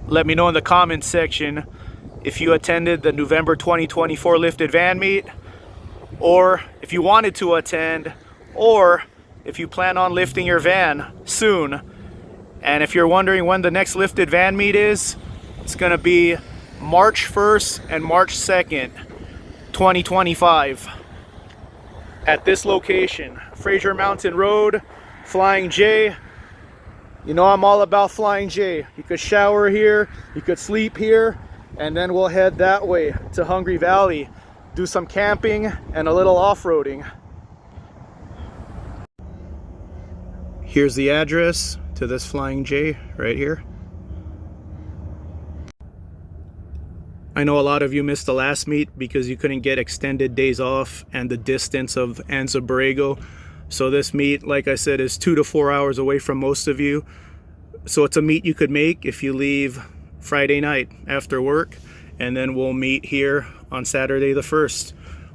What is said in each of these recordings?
Let me know in the comments section if you attended the November 2024 lifted van meet, or if you wanted to attend, or if you plan on lifting your van soon. And if you're wondering when the next lifted van meet is, it's going to be March 1st and March 2nd, 2025. At this location, Frazier Mountain Road, Flying J. You know I'm all about Flying J. You could shower here, you could sleep here, and then we'll head that way to Hungry Valley, do some camping and a little off-roading. Here's the address to this Flying J right here. I know a lot of you missed the last meet because you couldn't get extended days off and the distance of Anza Borrego. So this meet, like I said, is 2 to 4 hours away from most of you. So it's a meet you could make if you leave Friday night after work, and then we'll meet here on Saturday the 1st.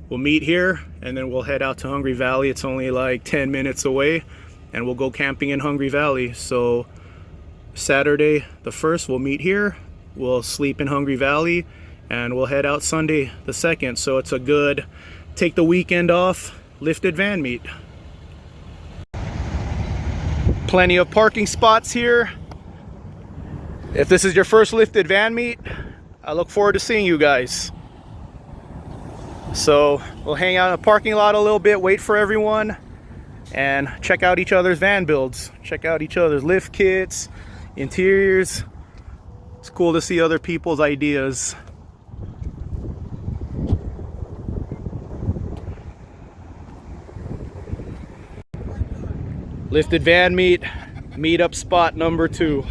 We'll meet here and then we'll head out to Hungry Valley. It's only like 10 minutes away, and we'll go camping in Hungry Valley. So Saturday the 1st we'll meet here, we'll sleep in Hungry Valley, and we'll head out Sunday the 2nd. So it's a good take the weekend off lifted van meet. Plenty of parking spots here. If this is your first lifted van meet, I look forward to seeing you guys. So we'll hang out in the parking lot a little bit, wait for everyone, and check out each other's van builds. Check out each other's lift kits, interiors. It's cool to see other people's ideas. Lifted van meet, meetup spot number 2.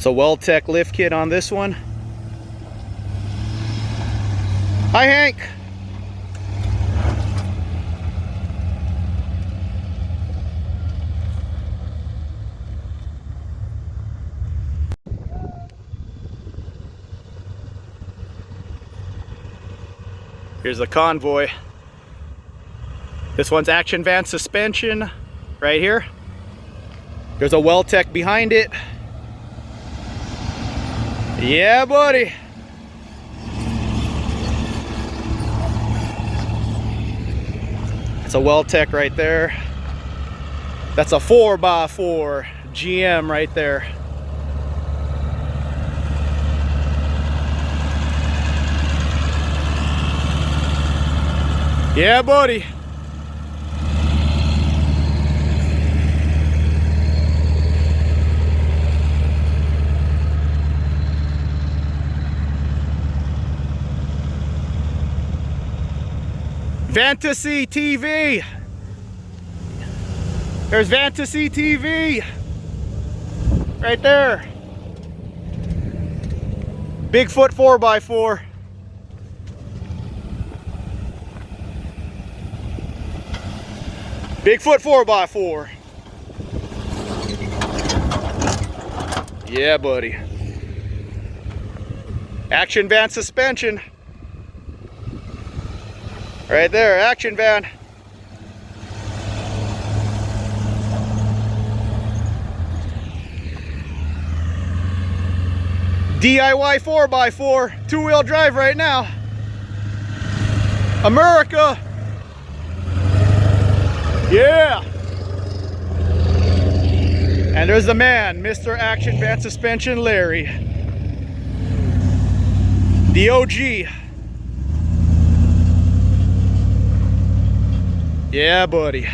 It's a Weltec lift kit on this one. Hi, Hank. Here's the convoy. This one's action van suspension right here. There's a Weltec behind it. Yeah, buddy. It's a Weltec right there. That's a 4x4 GM right there. Yeah, buddy. Fantasy TV. There's Fantasy TV. Right there. Bigfoot 4x4. Bigfoot 4x4. Yeah, buddy. Action van suspension. Right there, action van. DIY 4x4, two-wheel drive right now. America. Yeah. And there's the man, Mr. Action Van Suspension Larry. The OG. Yeah, buddy.